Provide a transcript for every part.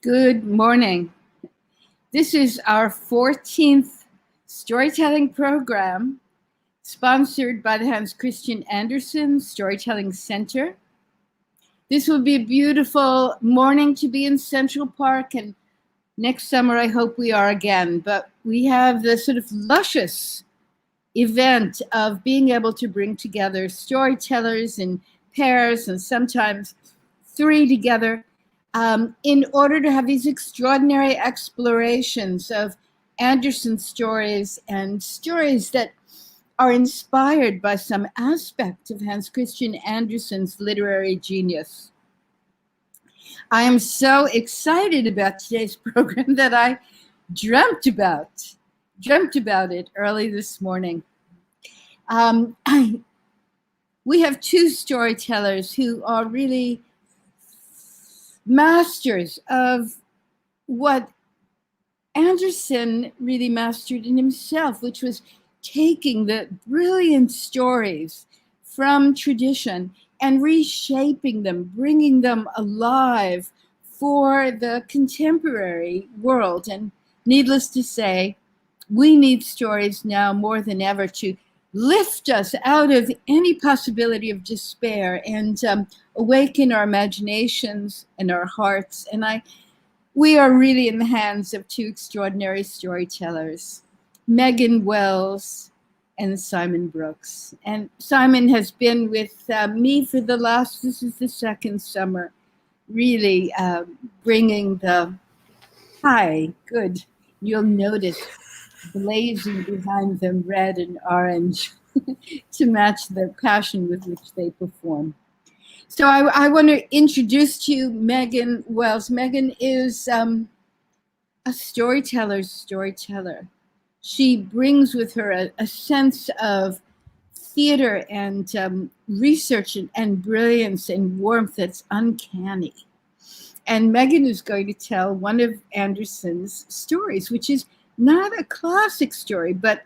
Good morning. This is our 14th storytelling program sponsored by the Hans Christian Andersen Storytelling Center. This will be a beautiful morning to be in Central Park, and next summer I hope we are again. But we have the sort of luscious event of being able to bring together storytellers in pairs and sometimes three together in order to have these extraordinary explorations of Andersen stories and stories that are inspired by some aspect of Hans Christian Andersen's literary genius. I am so excited about today's program that I dreamt about it early this morning. We have two storytellers who are really masters of what Andersen really mastered in himself, which was taking the brilliant stories from tradition and reshaping them, bringing them alive for the contemporary world. And needless to say, we need stories now more than ever to lift us out of any possibility of despair and awaken our imaginations and our hearts. And we are really in the hands of two extraordinary storytellers, Megan Wells and Simon Brooks. And Simon has been with me for this is the second summer, really bringing good. You'll notice blazing behind them red and orange to match the passion with which they perform. So I want to introduce to you Megan Wells. Megan is a storyteller. She brings with her a sense of theater and research and brilliance and warmth that's uncanny. And Megan is going to tell one of Andersen's stories, which is not a classic story, but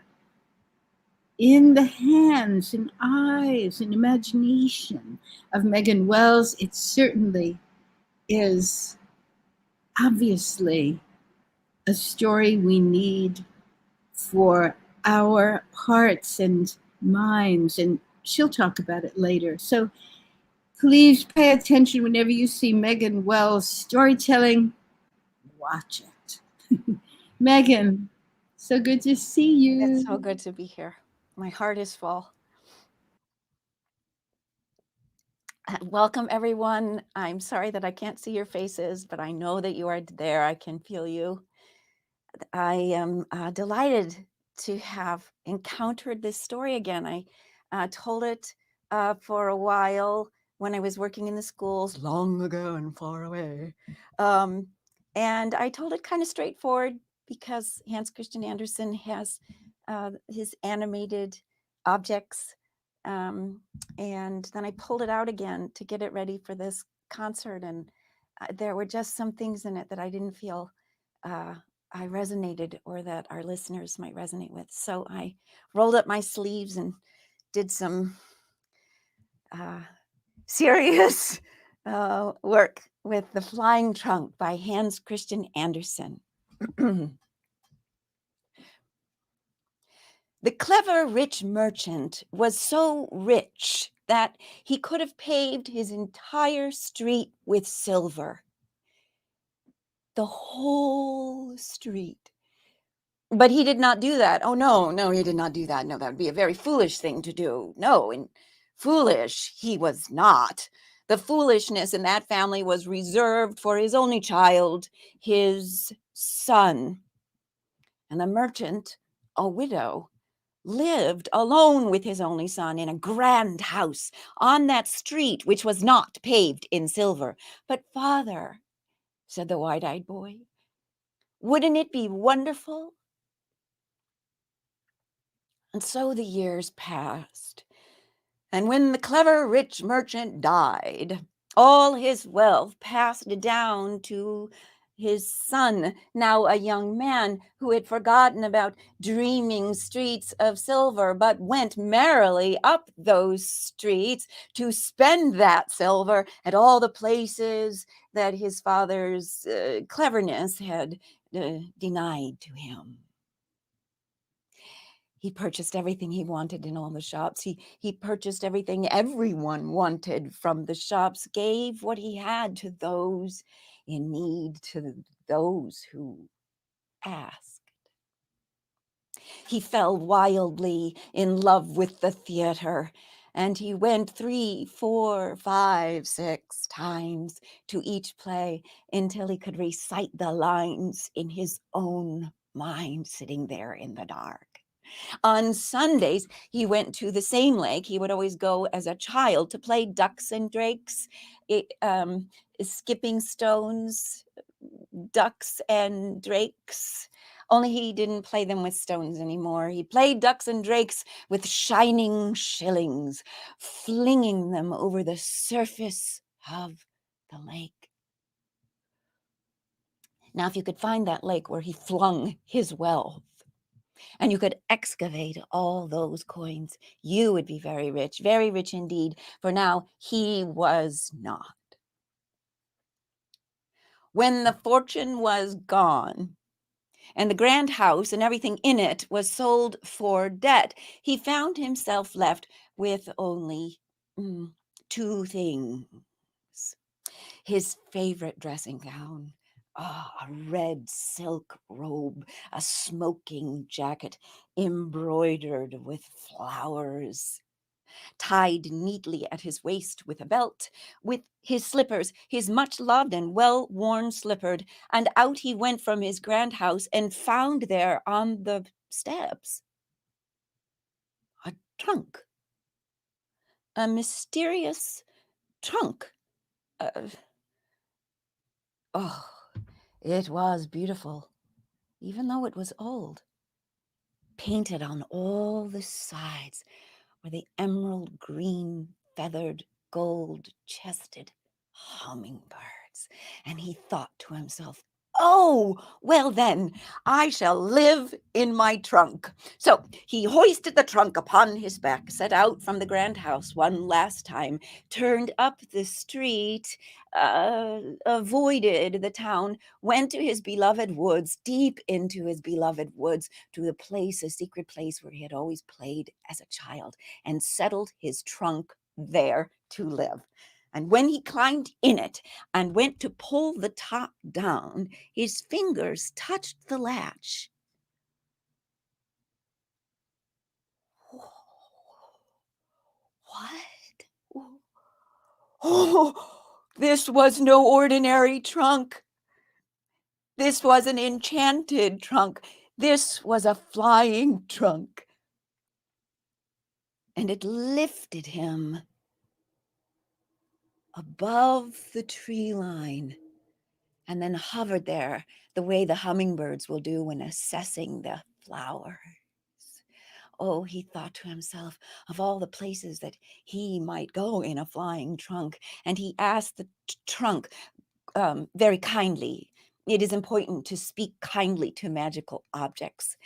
in the hands and eyes and imagination of Megan Wells, it certainly is obviously a story we need for our hearts and minds, and she'll talk about it later. So please pay attention whenever you see Megan Wells storytelling. Watch it. Megan, so good to see you. It's so good to be here. My heart is full. Welcome, everyone. I'm sorry that I can't see your faces, but I know that you are there. I can feel you. I am delighted to have encountered this story again. I told it for a while when I was working in the schools long ago and far away. And I told it kind of straightforward because Hans Christian Andersen has his animated objects. And then I pulled it out again to get it ready for this concert. And there were just some things in it that I didn't feel I resonated or that our listeners might resonate with. So I rolled up my sleeves and did some serious work with The Flying Trunk by Hans Christian Andersen. The clever rich merchant was so rich that he could have paved his entire street with silver. The whole street. But he did not do that. Oh, no, he did not do that. No, that would be a very foolish thing to do. No, and foolish he was not. The foolishness in that family was reserved for his only child, his son. And the merchant, a widow, lived alone with his only son in a grand house on that street which was not paved in silver. But father, said the wide-eyed boy, wouldn't it be wonderful? And so the years passed. And when the clever rich merchant died, all his wealth passed down to his son, now a young man who had forgotten about dreaming streets of silver, but went merrily up those streets to spend that silver at all the places that his father's cleverness had denied to him. He purchased everything he wanted in all the shops. He purchased everything everyone wanted from the shops, gave what he had to those in need, to those who asked. He fell wildly in love with the theater, and he went 3, 4, 5, 6 times to each play until he could recite the lines in his own mind, sitting there in the dark. On Sundays, he went to the same lake. He would always go as a child to play ducks and drakes, skipping stones, ducks and drakes. Only he didn't play them with stones anymore. He played ducks and drakes with shining shillings, flinging them over the surface of the lake. Now, if you could find that lake where he flung his wealth, and you could excavate all those coins, you would be very rich indeed, for now he was not. When the fortune was gone, and the grand house and everything in it was sold for debt, he found himself left with only 2 things. His favorite dressing gown, a red silk robe, a smoking jacket embroidered with flowers, tied neatly at his waist with a belt, with his slippers, his much loved and well worn slippered, and out he went from his grand house and found there on the steps a trunk, a mysterious trunk. Oh, it was beautiful, even though it was old. Painted on all the sides were the emerald green, feathered, gold-chested hummingbirds. And he thought to himself, oh, well then, I shall live in my trunk. So he hoisted the trunk upon his back, set out from the grand house one last time, turned up the street, avoided the town, went to his beloved woods, deep into his beloved woods, to the place, a secret place where he had always played as a child, and settled his trunk there to live. And when he climbed in it and went to pull the top down, his fingers touched the latch. What? Oh, this was no ordinary trunk. This was an enchanted trunk. This was a flying trunk. And it lifted him above the tree line and then hovered there the way the hummingbirds will do when assessing the flowers. Oh, he thought to himself of all the places that he might go in a flying trunk, and he asked the trunk very kindly. It is important to speak kindly to magical objects.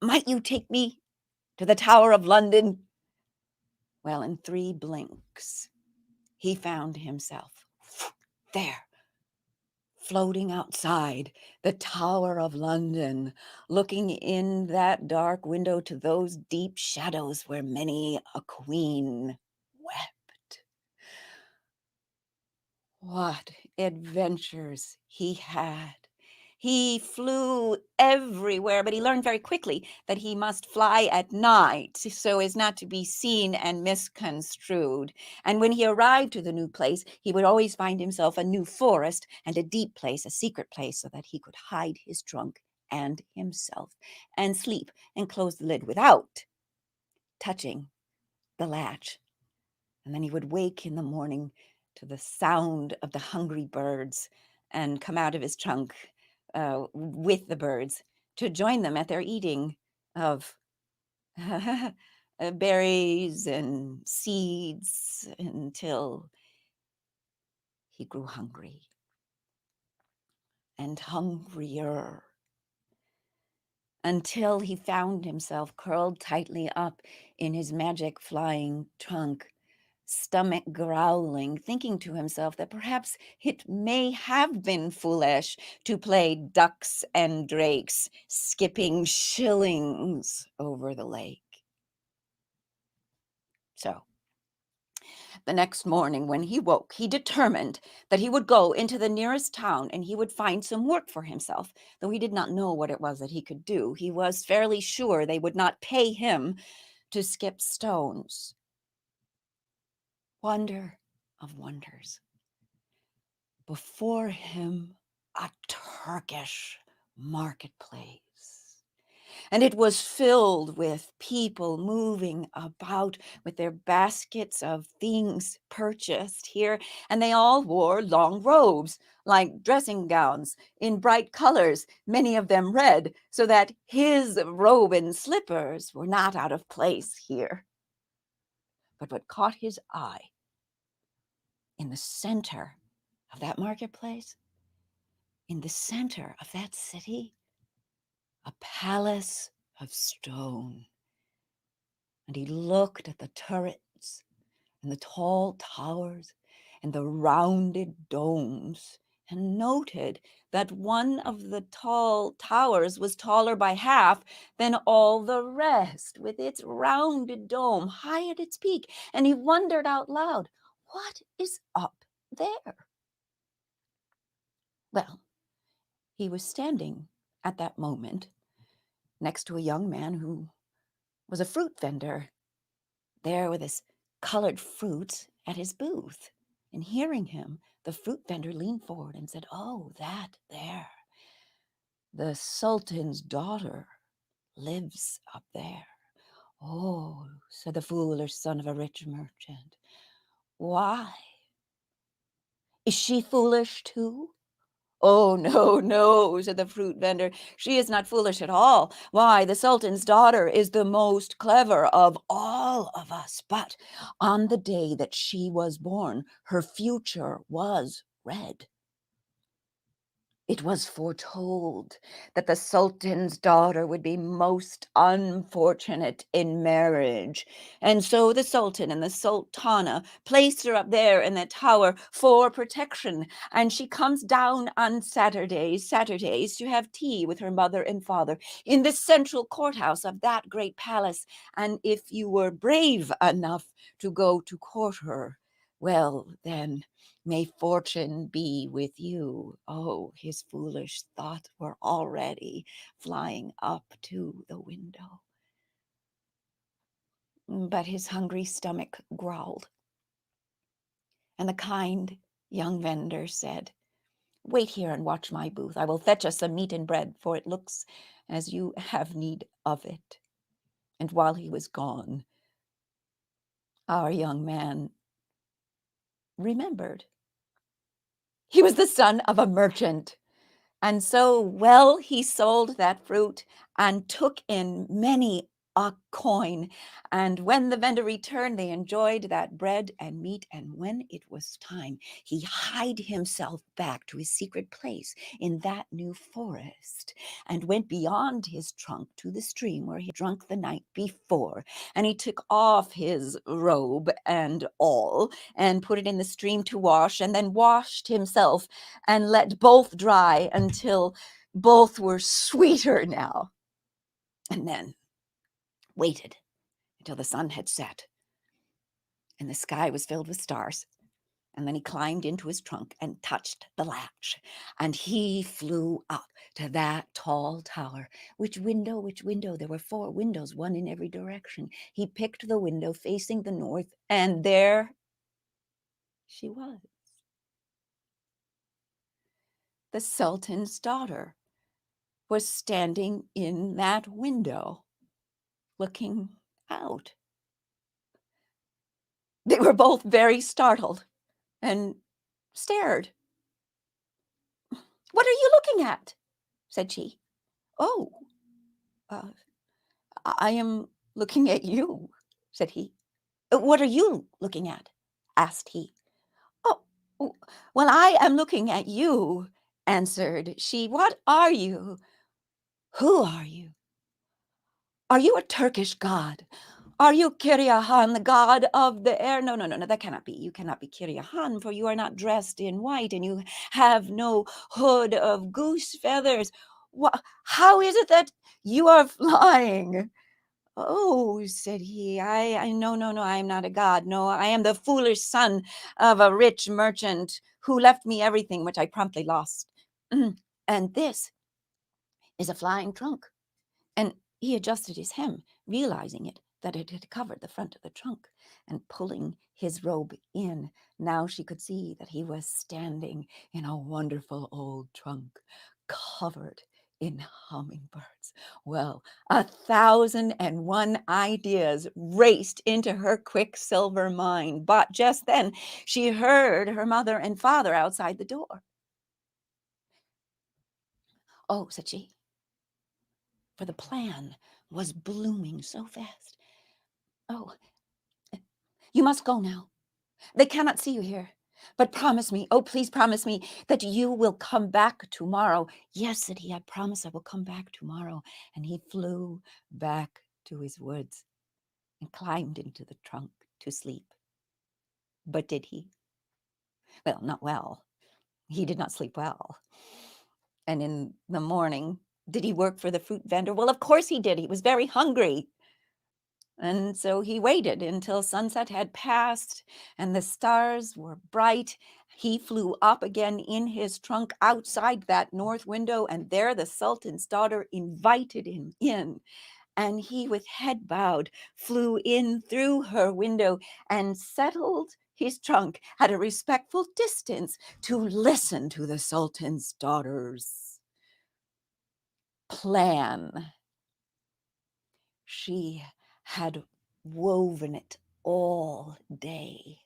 Might you take me to the Tower of London? Well, in 3 blinks, he found himself there, floating outside the Tower of London, looking in that dark window to those deep shadows where many a queen wept. What adventures he had! He flew everywhere, but he learned very quickly that he must fly at night so as not to be seen and misconstrued. And when he arrived to the new place, he would always find himself a new forest and a deep place, a secret place, so that he could hide his trunk and himself and sleep and close the lid without touching the latch. And then he would wake in the morning to the sound of the hungry birds and come out of his trunk with the birds to join them at their eating of berries and seeds until he grew hungry and hungrier, until he found himself curled tightly up in his magic flying trunk, stomach growling, thinking to himself that perhaps it may have been foolish to play ducks and drakes, skipping shillings over the lake. So, the next morning when he woke, he determined that he would go into the nearest town and he would find some work for himself, though he did not know what it was that he could do. He was fairly sure they would not pay him to skip stones. Wonder of wonders. Before him, a Turkish marketplace. And it was filled with people moving about with their baskets of things purchased here. And they all wore long robes, like dressing gowns, in bright colors, many of them red, so that his robe and slippers were not out of place here. But what caught his eye in the center of that marketplace, in the center of that city, a palace of stone. And he looked at the turrets and the tall towers and the rounded domes and noted that one of the tall towers was taller by half than all the rest, with its rounded dome high at its peak. And he wondered out loud, what is up there? Well, he was standing at that moment next to a young man who was a fruit vendor, there with his colored fruits at his booth. And hearing him, the fruit vendor leaned forward and said, "Oh, that there. The Sultan's daughter lives up there." "Oh," said the foolish son of a rich merchant. "Why? Is she foolish too?" "Oh, no, no," said the fruit vendor. "She is not foolish at all. Why, the Sultan's daughter is the most clever of all of us. But on the day that she was born, her future was red. It was foretold that the Sultan's daughter would be most unfortunate in marriage. And so the Sultan and the Sultana placed her up there in that tower for protection. And she comes down on Saturdays to have tea with her mother and father in the central courthouse of that great palace. And if you were brave enough to go to court her, well, then, may fortune be with you." Oh, his foolish thoughts were already flying up to the window. But his hungry stomach growled. And the kind young vendor said, "Wait here and watch my booth. I will fetch us some meat and bread, for it looks as you have need of it." And while he was gone, our young man remembered. He was the son of a merchant. And so well he sold that fruit and took in many a coin. And when the vendor returned, they enjoyed that bread and meat. And when it was time, he hied himself back to his secret place in that new forest and went beyond his trunk to the stream where he had drunk the night before. And he took off his robe and all and put it in the stream to wash, and then washed himself and let both dry until both were sweeter now. And then waited until the sun had set and the sky was filled with stars. And then he climbed into his trunk and touched the latch. And he flew up to that tall tower. Which window? There were 4 windows, one in every direction. He picked the window facing the north, and there she was. The Sultan's daughter was standing in that window, looking out. They were both very startled and stared. "What are you looking at?" said she. "Oh, uh, I am looking at you," said he. "What are you looking at?" asked he. "Oh, well, I am looking at you answered she. "What are you? Who are you? Are you a Turkish god? Are you Kiryahan, the god of the air?" No, no, no, no, that cannot be. You cannot be Kiryahan, for you are not dressed in white, and you have no hood of goose feathers. How is it that you are flying?" "Oh," said he, no, no, no, I am not a god. No, I am the foolish son of a rich merchant who left me everything, which I promptly lost. And this is a flying trunk." And he adjusted his hem, realizing that it had covered the front of the trunk, and pulling his robe in. Now she could see that he was standing in a wonderful old trunk, covered in hummingbirds. Well, 1,001 ideas raced into her quicksilver mind, but just then she heard her mother and father outside the door. "Oh," said she, for the plan was blooming so fast. "Oh, you must go now. They cannot see you here. But promise me, oh, please promise me that you will come back tomorrow." "Yes," said he, "I promise I will come back tomorrow." And he flew back to his woods and climbed into the trunk to sleep. But did he? Well, not well. He did not sleep well. And in the morning, did he work for the fruit vendor? Well, of course he did. He was very hungry. And so he waited until sunset had passed and the stars were bright. He flew up again in his trunk outside that north window, and there the Sultan's daughter invited him in. And he, with head bowed, flew in through her window and settled his trunk at a respectful distance to listen to the Sultan's daughter's plan. She had woven it all day.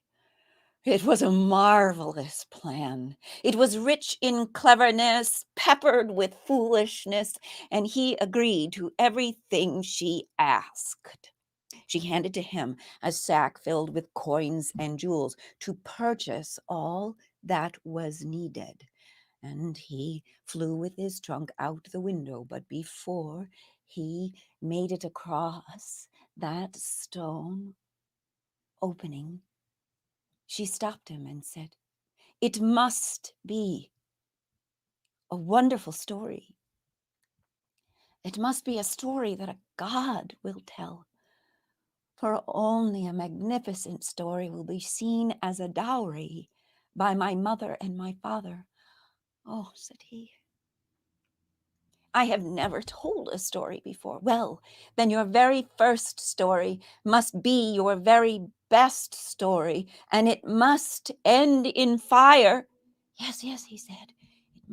It was a marvelous plan. It was rich in cleverness, peppered with foolishness, and he agreed to everything she asked. She handed to him a sack filled with coins and jewels to purchase all that was needed. And he flew with his trunk out the window, but before he made it across that stone opening, she stopped him and said, "It must be a wonderful story. It must be a story that a god will tell, for only a magnificent story will be seen as a dowry by my mother and my father." "Oh," said he, "I have never told a story before." "Well, then your very first story must be your very best story, and it must end in fire." "Yes, yes," he said, it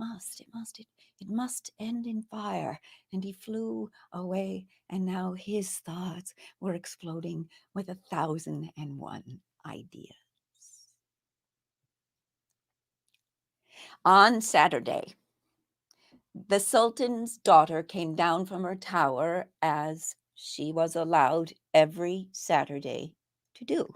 must end in fire." And he flew away, and now his thoughts were exploding with 1,001 ideas. On Saturday, the Sultan's daughter came down from her tower, as she was allowed every Saturday to do.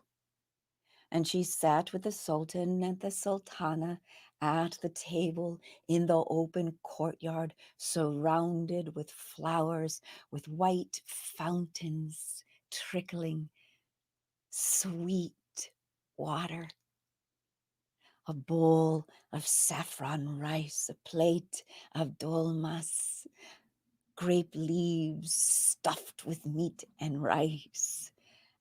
And she sat with the Sultan and the Sultana at the table in the open courtyard, surrounded with flowers, with white fountains trickling sweet water, a bowl of saffron rice, a plate of dolmas, grape leaves stuffed with meat and rice,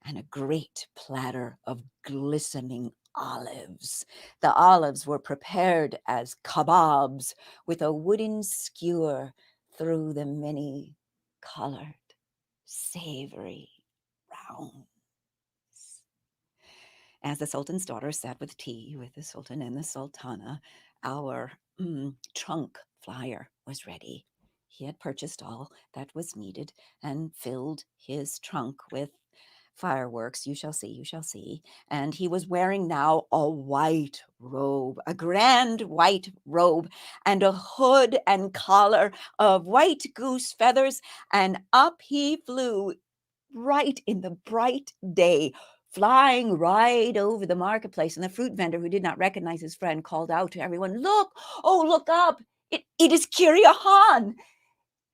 and a great platter of glistening olives. The olives were prepared as kebabs with a wooden skewer through the many-colored, savory rounds. As the Sultan's daughter sat with tea with the Sultan and the Sultana, our trunk flyer was ready. He had purchased all that was needed and filled his trunk with fireworks. You shall see, you shall see. And he was wearing now a white robe, a grand white robe, and a hood and collar of white goose feathers. And up he flew right in the bright day, flying right over the marketplace. And the fruit vendor, who did not recognize his friend, called out to everyone, "Look, oh, look up. It is Kiriahan.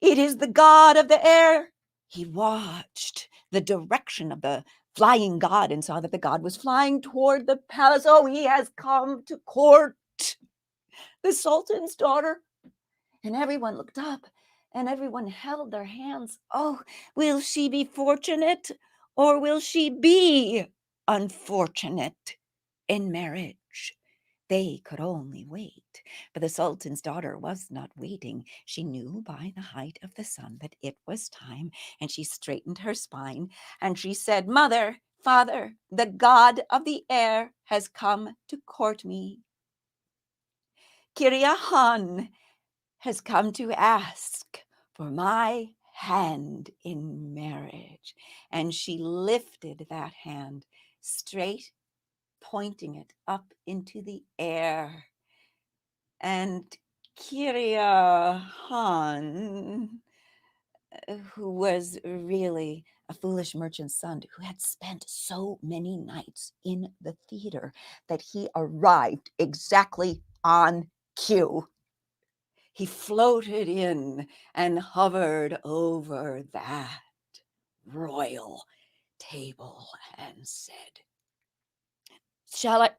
It is the god of the air. He watched the direction of the flying god and saw that the god was flying toward the palace. Oh, he has come to court the sultan's daughter. And everyone looked up and everyone held their hands. Oh, will she be fortunate or will she be unfortunate in marriage? They could only wait, but the sultan's daughter was not waiting. She knew by the height of the sun that it was time, and she straightened her spine, and she said, "Mother, father, the god of the air has come to court me. Kiriahan has come to ask for my hand in marriage." And she lifted that hand straight, pointing it up into the air. And Kiriahan, who was really a foolish merchant's son who had spent so many nights in the theater that he arrived exactly on cue. He floated in and hovered over that royal table and said, "Shall I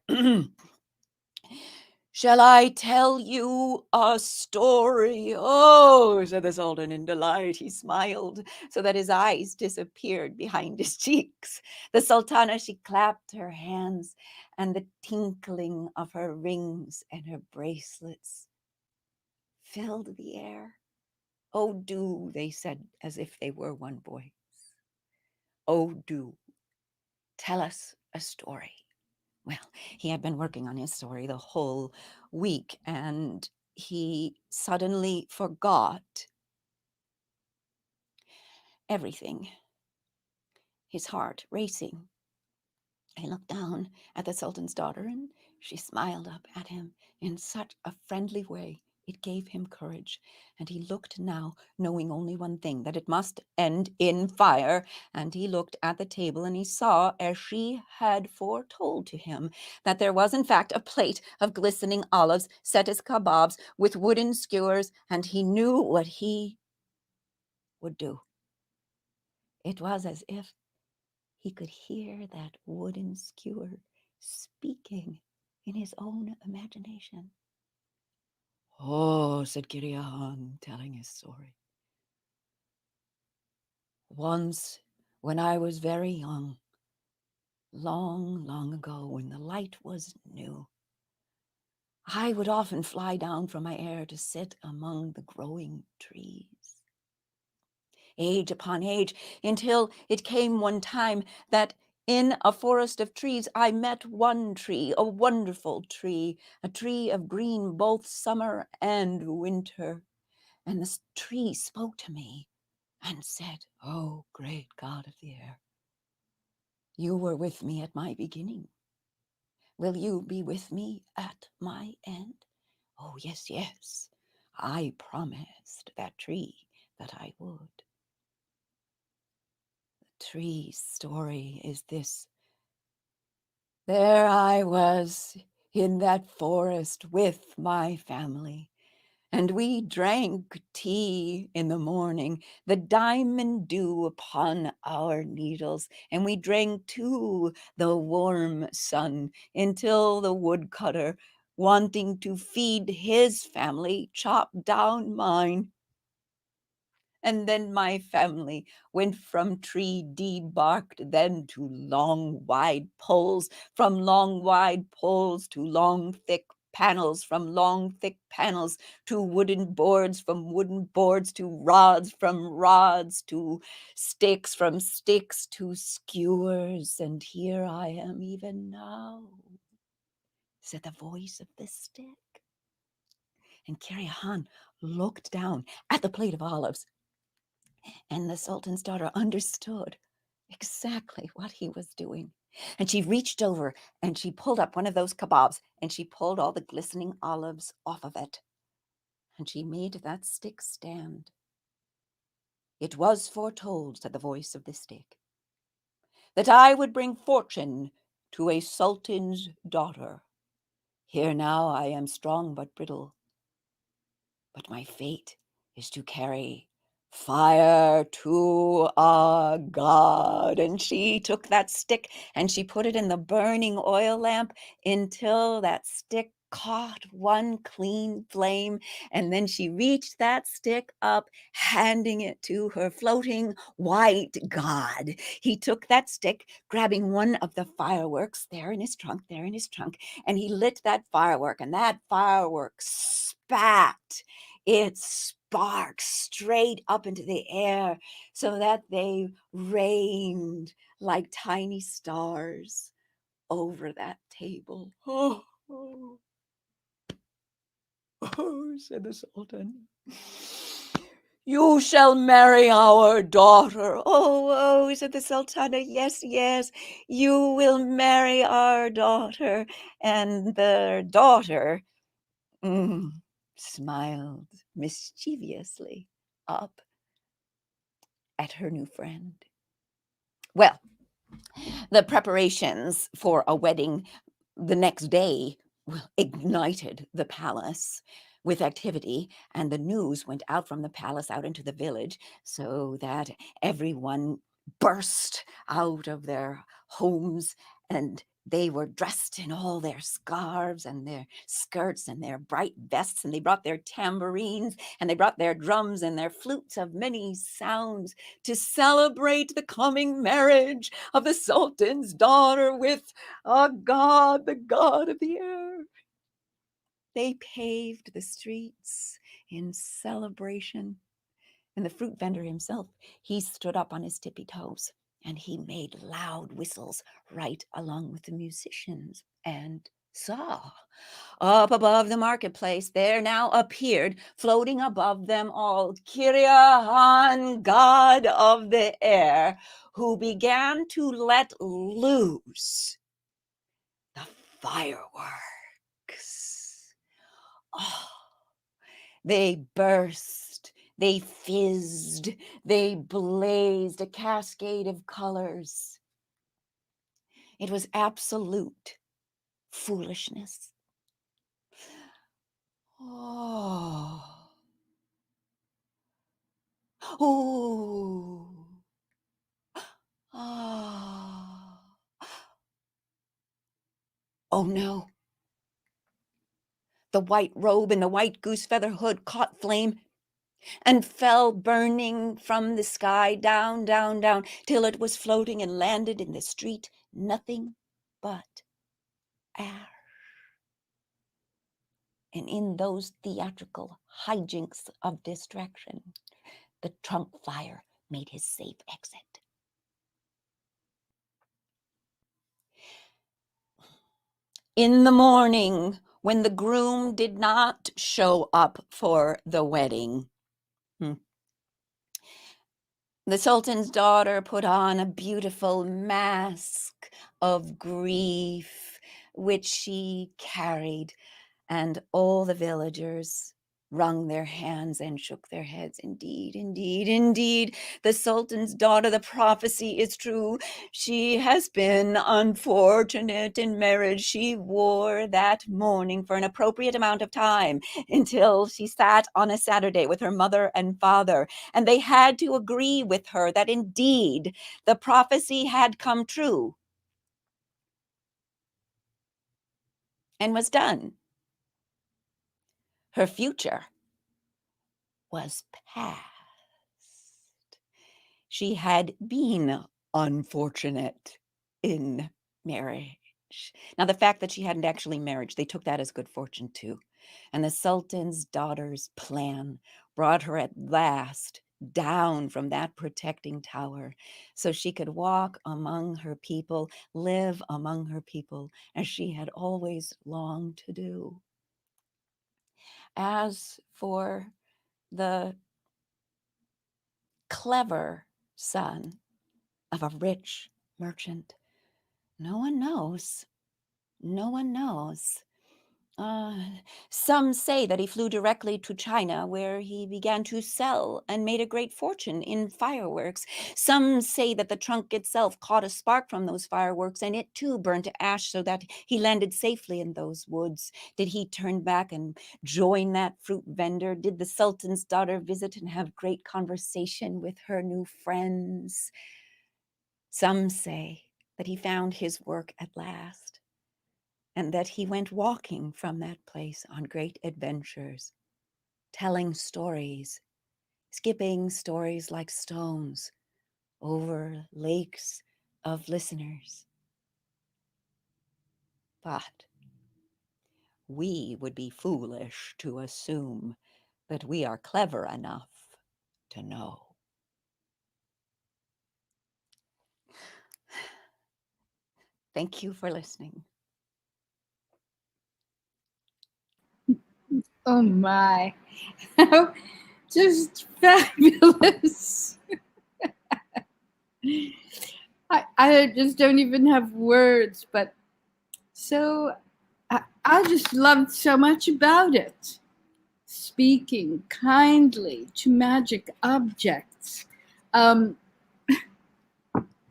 shall I tell you a story?" "Oh," said the sultan in delight. He smiled so that his eyes disappeared behind his cheeks. The sultana, she clapped her hands, and the tinkling of her rings and her bracelets filled the air. "Oh, do," they said, as if they were one voice. "Oh, do tell us a story." Well, he had been working on his story the whole week, and he suddenly forgot everything, his heart racing. He looked down at the sultan's daughter, and she smiled up at him in such a friendly way. It gave him courage, and he looked now, knowing only one thing, that it must end in fire. And he looked at the table, and he saw, as she had foretold to him, that there was in fact a plate of glistening olives set as kebabs with wooden skewers, and he knew what he would do. It was as if he could hear that wooden skewer speaking in his own imagination. "Oh," said Kiriahan, telling his story. "Once, when I was very young, long, long ago, when the light was new, I would often fly down from my air to sit among the growing trees. Age upon age, until it came one time that in a forest of trees I met one tree, a wonderful tree, a tree of green both summer and winter. And this tree spoke to me and said, 'Oh, great God of the air, you were with me at my beginning. Will you be with me at my end?' Oh, yes, yes, I promised that tree that I would." Tree's story is this: there I was in that forest with my family, and we drank tea in the morning, the diamond dew upon our needles, and we drank too the warm sun, until the woodcutter, wanting to feed his family, chopped down mine. And then my family went from tree debarked then to long wide poles, from long wide poles to long thick panels, from long thick panels to wooden boards, from wooden boards to rods, from rods to sticks, from sticks to skewers. And here I am even now, said the voice of the stick. And Kiriahan looked down at the plate of olives, and the sultan's daughter understood exactly what he was doing. And she reached over and she pulled up one of those kebabs, and she pulled all the glistening olives off of it. And she made that stick stand. "It was foretold," said the voice of the stick, "that I would bring fortune to a sultan's daughter. Here now I am strong but brittle. but my fate is to carry fire to a god. And she took that stick and she put it in the burning oil lamp until that stick caught one clean flame. And then she reached that stick up, handing it to her floating white god. He took that stick, grabbing one of the fireworks there in his trunk, and he lit that firework, and that firework spat its sparks straight up into the air so that they rained like tiny stars over that table. Oh, oh, oh, said the Sultan. You shall marry our daughter. Oh, oh, said the Sultana. Yes, yes, you will marry our daughter. And the daughter smiled mischievously up at her new friend. Well, the preparations for a wedding the next day ignited the palace with activity, and the news went out from the palace out into the village, so that everyone burst out of their homes, and they were dressed in all their scarves and their skirts and their bright vests, and they brought their tambourines and they brought their drums and their flutes of many sounds to celebrate the coming marriage of the Sultan's daughter with a god, the god of the air. They paved the streets in celebration. And the fruit vendor himself, he stood up on his tippy toes and he made loud whistles right along with the musicians, and saw up above the marketplace there now appeared, floating above them all, Kiriahan, god of the air, who began to let loose the fireworks. Oh, they burst, they fizzed, they blazed, a cascade of colors. It was absolute foolishness. Oh. Oh. Ah. Oh no. The white robe and the white goose feather hood caught flame and fell burning from the sky down, down, down, till it was floating and landed in the street, nothing but ash. And in those theatrical hijinks of distraction, the trunk fire made his safe exit. In the morning, when the groom did not show up for the wedding, the Sultan's daughter put on a beautiful mask of grief, which she carried, and all the villagers wrung their hands and shook their heads. Indeed, indeed, indeed, the Sultan's daughter, the prophecy is true. She has been unfortunate in marriage. She wore that mourning for an appropriate amount of time until she sat on a Saturday with her mother and father, and they had to agree with her that indeed the prophecy had come true and was done. Her future was past. She had been unfortunate in marriage. Now, the fact that she hadn't actually married, they took that as good fortune too. And the Sultan's daughter's plan brought her at last down from that protecting tower so she could walk among her people, live among her people, as she had always longed to do. As for the clever son of a rich merchant, no one knows. No one knows. Some say that he flew directly to China, where he began to sell and made a great fortune in fireworks. Some say that the trunk itself caught a spark from those fireworks, and it too burned to ash, so that he landed safely in those woods. Did he turn back and join that fruit vendor? Did the Sultan's daughter visit and have great conversation with her new friends? Some say that he found his work at last, and that he went walking from that place on great adventures, telling stories, skipping stories like stones over lakes of listeners. But we would be foolish to assume that we are clever enough to know. Thank you for listening. Oh my, just fabulous. I just don't even have words, but so I just loved so much about it. Speaking kindly to magic objects.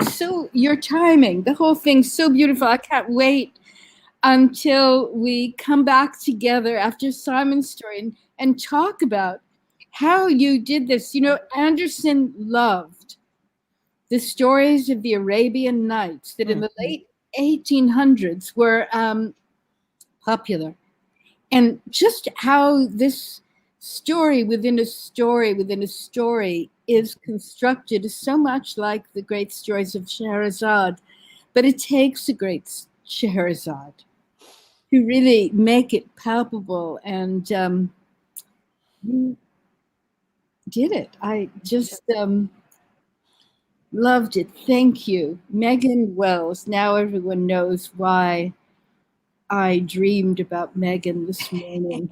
So your timing, the whole thing's so beautiful. I can't wait until we come back together after Simon's story and talk about how you did this. You know, Andersen loved the stories of the Arabian Nights that in the late 1800s were popular. And just how this story within a story within a story is constructed is so much like the great stories of Scheherazade. But it takes a great Scheherazade to really make it palpable, and you did it. I just loved it. Thank you, Megan Wells. Now everyone knows why I dreamed about Megan this morning.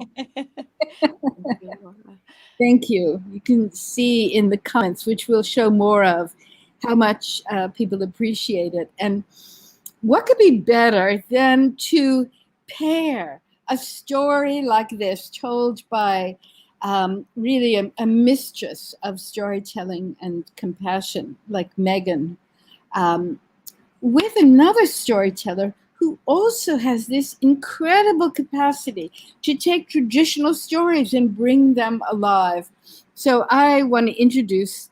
Thank you. You can see in the comments, which we'll show more of, how much people appreciate it. And what could be better than to pair a story like this told by really a mistress of storytelling and compassion like Megan with another storyteller who also has this incredible capacity to take traditional stories and bring them alive. So I want to introduce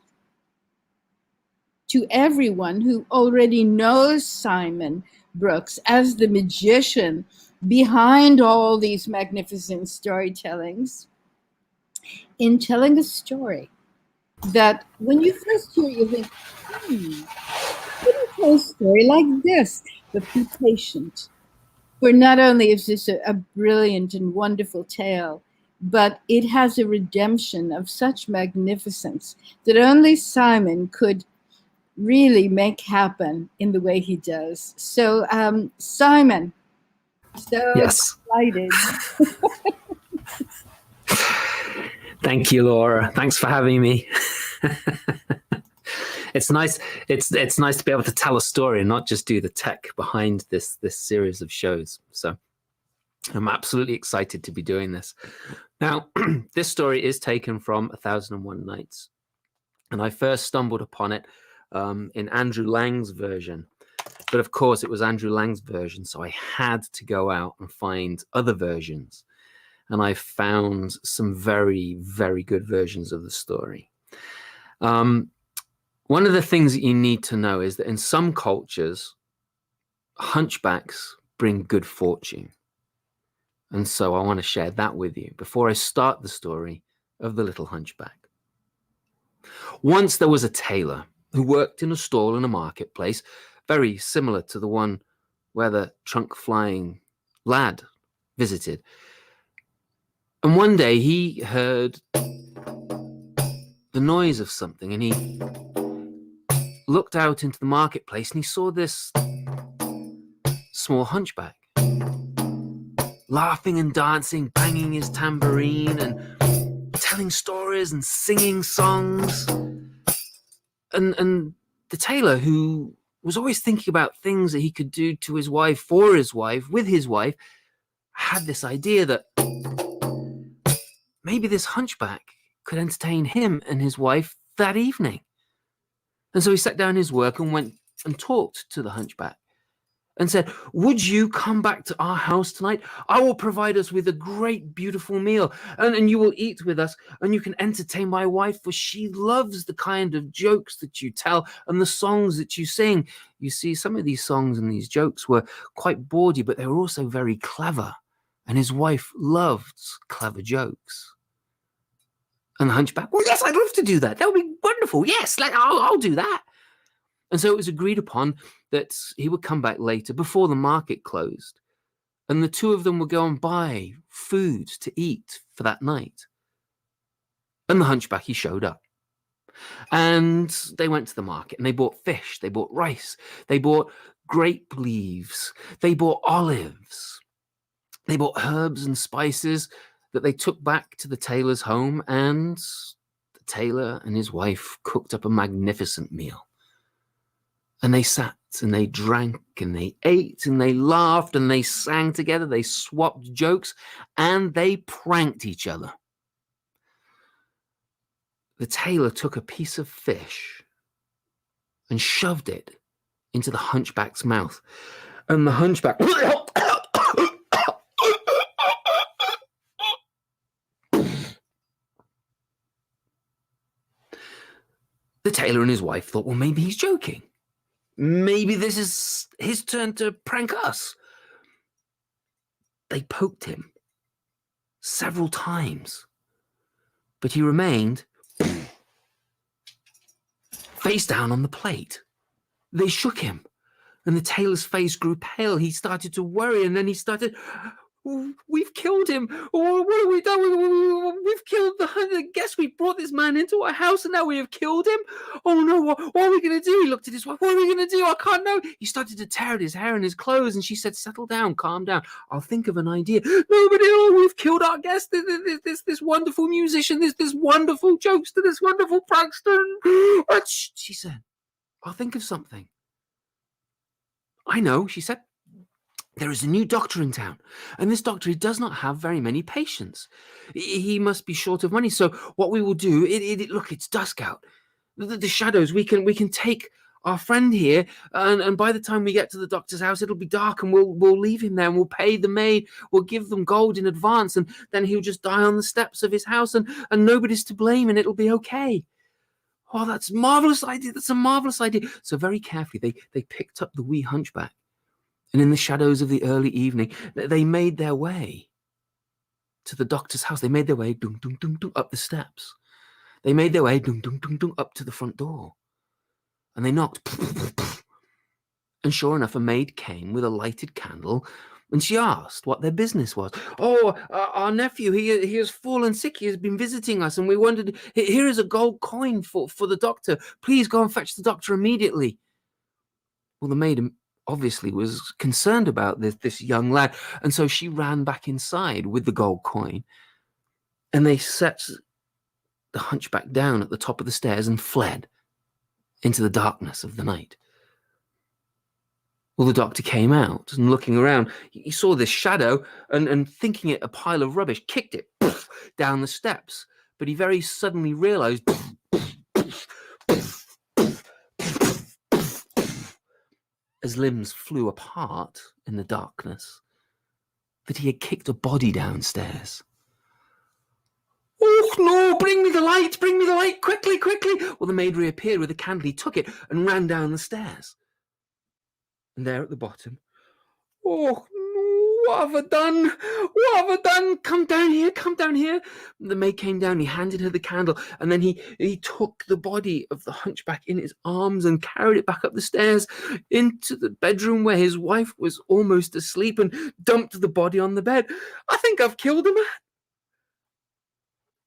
to everyone who already knows Simon Brooks as the magician behind all these magnificent storytellings, in telling a story that when you first hear it, you think, let me tell a story like this, but be patient. For not only is this a brilliant and wonderful tale, but it has a redemption of such magnificence that only Simon could really make happen in the way he does. So, Simon, so Yes. excited. Thank you, Laura. Thanks for having me. It's nice. It's nice to be able to tell a story and not just do the tech behind this series of shows. So I'm absolutely excited to be doing this. Now, this story is taken from 1001 Nights, and I first stumbled upon it in Andrew Lang's version. But of course, it was Andrew Lang's version, so I had to go out and find other versions. And I found some very, very good versions of the story. One of the things that you need to know is that in some cultures, hunchbacks bring good fortune. And so I want to share that with you before I start the story of the little hunchback. Once there was a tailor who worked in a stall in a marketplace, very similar to the one where the trunk-flying lad visited. And one day he heard the noise of something, and he looked out into the marketplace and he saw this small hunchback laughing and dancing, banging his tambourine and telling stories and singing songs. And the tailor, who was always thinking about things that he could do to his wife, for his wife, with his wife, had this idea that maybe this hunchback could entertain him and his wife that evening. And so he sat down his work and went and talked to the hunchback and said, "Would you come back to our house tonight? I will provide us with a great, beautiful meal, and you will eat with us, and you can entertain my wife, for she loves the kind of jokes that you tell and the songs that you sing." You see, some of these songs and these jokes were quite bawdy, but they were also very clever, and his wife loved clever jokes. And the hunchback, "Well, yes, I'd love to do that. That would be wonderful. Yes, I'll do that." And so it was agreed upon that he would come back later before the market closed, and the two of them would go and buy food to eat for that night. And the hunchback, he showed up. And they went to the market and they bought fish, they bought rice, they bought grape leaves, they bought olives, they bought herbs and spices that they took back to the tailor's home, and the tailor and his wife cooked up a magnificent meal. And they sat and they drank and they ate and they laughed and they sang together. They swapped jokes and they pranked each other. The tailor took a piece of fish and shoved it into the hunchback's mouth. And the hunchback... The tailor and his wife thought, well, maybe he's joking. Maybe this is his turn to prank us. They poked him several times, but he remained face down on the plate. They shook him, and the tailor's face grew pale. He started to worry, and then he started, "We've killed him. Oh, what have we done? We've killed the guest. We brought this man into our house, and now we have killed him. Oh no, what are we going to do?" He looked at his wife. "What are we going to do? I can't know." He started to tear at his hair and his clothes, and she said, "Settle down, calm down. I'll think of an idea." "Nobody, we've killed our guest. This wonderful musician, this wonderful jokester, this wonderful prankster." She said, "I'll think of something." "I know," she said. "There is a new doctor in town, and this doctor, he does not have very many patients. He must be short of money. So what we will do, look, it's dusk out. The shadows, we can take our friend here, and by the time we get to the doctor's house, it'll be dark, and we'll leave him there, and we'll pay the maid, we'll give them gold in advance, and then he'll just die on the steps of his house, and nobody's to blame, and it'll be okay." "Oh, that's a marvelous idea. That's a marvelous idea." So very carefully, they picked up the wee hunchback. And in the shadows of the early evening, they made their way to the doctor's house. They made their way dum, dum, dum, dum, up the steps. They made their way dum, dum, dum, dum, up to the front door. And they knocked. And sure enough, a maid came with a lighted candle, and she asked what their business was. "Oh, our nephew, he has fallen sick. He has been visiting us, and we wondered, here is a gold coin for the doctor. Please go and fetch the doctor immediately." Well, the maid obviously was concerned about this young lad, and so she ran back inside with the gold coin, and they set the hunchback down at the top of the stairs and fled into the darkness of the night. Well, the doctor came out, and looking around, he saw this shadow, and thinking it a pile of rubbish, kicked it down the steps. But he very suddenly realized, as limbs flew apart in the darkness, that he had kicked a body downstairs. "Oh no, bring me the light, quickly, quickly." Well, the maid reappeared with a candle. He took it and ran down the stairs. And there at the bottom, "Oh no, what have I done? What have I done? Come down here. The maid came down, he handed her the candle, and then he took the body of the hunchback in his arms and carried it back up the stairs into the bedroom where his wife was almost asleep, and dumped the body on the bed. "I think I've killed him."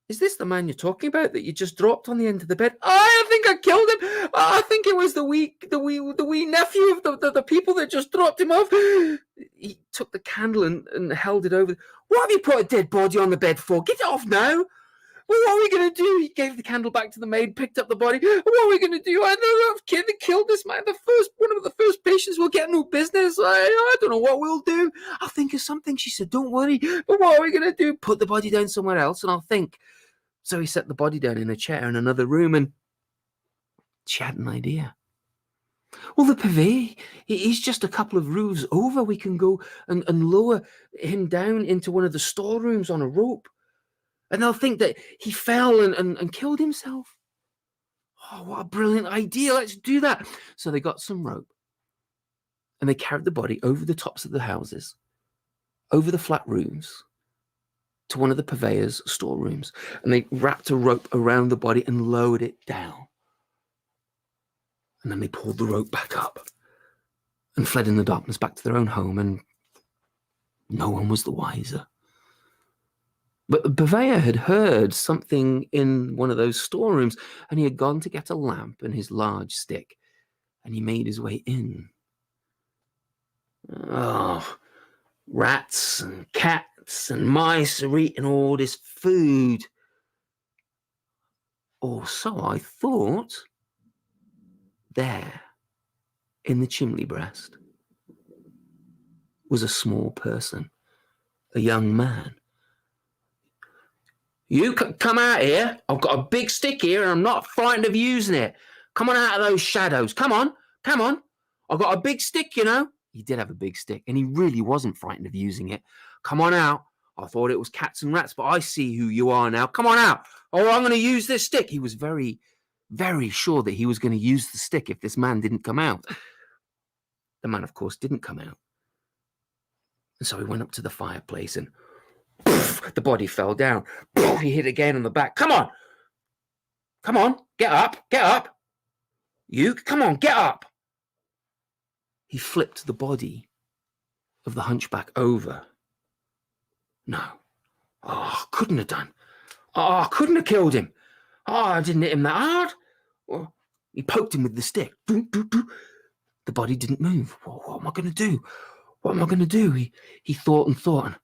"Is this the man you're talking about that you just dropped on the end of the bed?" "I think I killed him. I think it was the wee nephew of the people that just dropped him off." He took the candle and held it over. "What have you put a dead body on the bed for? Get it off now." Well, what are we going to do? He gave the candle back to the maid, picked up the body. What are we going to do? I don't know. They killed this man. One of the first patients will get no business. I don't know what we'll do. I'll think of something. She said, don't worry. But what are we going to do? Put the body down somewhere else and I'll think. So he set the body down in a chair in another room and she had an idea. Well, the purveyor, he's just a couple of roofs over. We can go and lower him down into one of the storerooms on a rope. And they'll think that he fell and killed himself. Oh, what a brilliant idea. Let's do that. So they got some rope and they carried the body over the tops of the houses, over the flat roofs, to one of the purveyor's storerooms. And they wrapped a rope around the body and lowered it down. And then they pulled the rope back up and fled in the darkness back to their own home, and no one was the wiser. But the purveyor had heard something in one of those storerooms, and he had gone to get a lamp and his large stick, and he made his way in. Oh, rats and cats and mice are eating all this food. Or so I thought. There, in the chimney breast, was a small person, a young man. You come out here. I've got a big stick here and I'm not frightened of using it. Come on out of those shadows. Come on. I've got a big stick, you know. He did have a big stick and he really wasn't frightened of using it. Come on out. I thought it was cats and rats, but I see who you are now. Come on out. Oh, I'm going to use this stick. He was very sure that he was going to use the stick if this man didn't come out. The man, of course, didn't come out. And so he went up to the fireplace and poof, the body fell down. Poof, he hit again on the back. Come on, get up. You, come on, get up. He flipped the body of the hunchback over. No. Oh, couldn't have done. Oh, couldn't have killed him. Oh, I didn't hit him that hard. Well, he poked him with the stick. The body didn't move. What am I going to do? He thought and thought. And,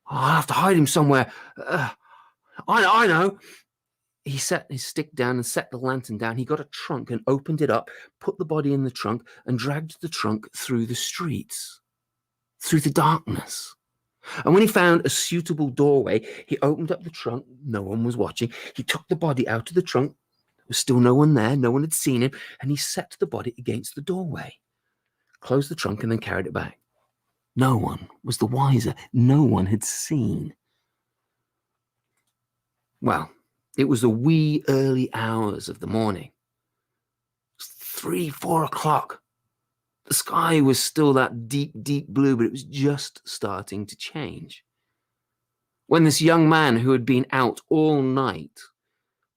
I'll have to hide him somewhere. I know. He set his stick down and set the lantern down. He got a trunk and opened it up, put the body in the trunk and dragged the trunk through the streets, through the darkness. And when he found a suitable doorway, he opened up the trunk. No one was watching. He took the body out of the trunk. There was still no one there. No one had seen him. And he set the body against the doorway, closed the trunk and then carried it back. No one was the wiser. No one had seen. Well, it was the wee early hours of the morning. It was 3, 4 o'clock. The sky was still that deep, deep blue, but it was just starting to change. When this young man who had been out all night,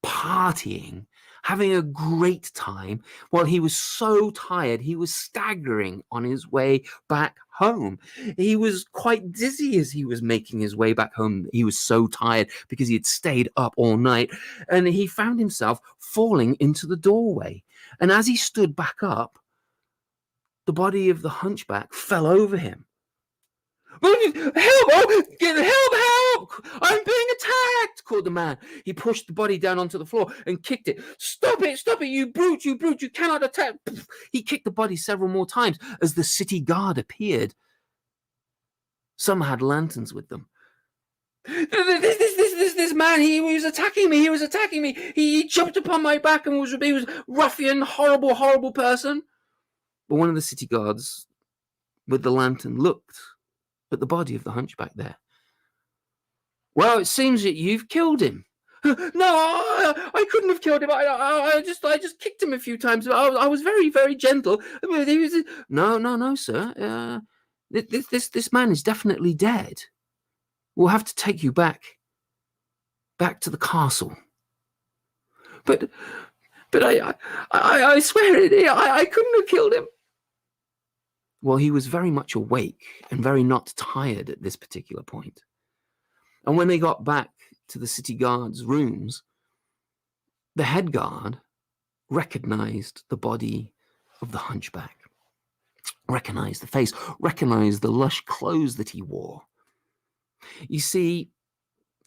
partying, having a great time, while he was so tired, he was staggering on his way back home. He was quite dizzy as he was making his way back home. He was so tired because he had stayed up all night, and he found himself falling into the doorway. And as he stood back up, the body of the hunchback fell over him. Help! Help! I'm being attacked, called the man. He pushed the body down onto the floor and kicked it. Stop it, you brute, you cannot attack. He kicked the body several more times as the city guard appeared. Some had lanterns with them. This man, he was attacking me. He jumped upon my back and he was ruffian, horrible person. But one of the city guards with the lantern looked at the body of the hunchback there. Well, it seems that you've killed him. No, I couldn't have killed him. I just kicked him a few times. I was very, very gentle. No, sir. This man is definitely dead. We'll have to take you back to the castle. But I swear I couldn't have killed him. Well, he was very much awake and very not tired at this particular point. And when they got back to the city guard's rooms, the head guard recognized the body of the hunchback, recognized the face, recognized the lush clothes that he wore. You see,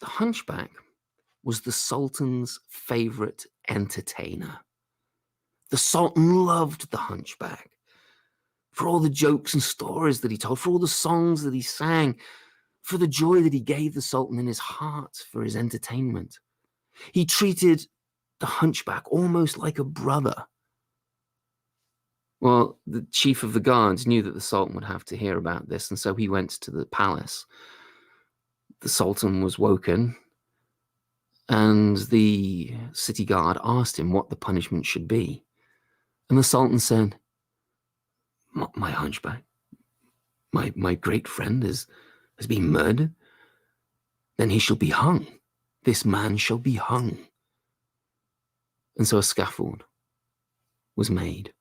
the hunchback, was the Sultan's favorite entertainer. The Sultan loved the Hunchback for all the jokes and stories that he told, for all the songs that he sang, for the joy that he gave the Sultan in his heart for his entertainment. He treated the Hunchback almost like a brother. Well, the chief of the guards knew that the Sultan would have to hear about this, and so he went to the palace. The Sultan was woken, and the city guard asked him what the punishment should be. And the Sultan said, my Hunchback, my great friend has been murdered. Then he shall be hung. This man shall be hung. And so a scaffold was made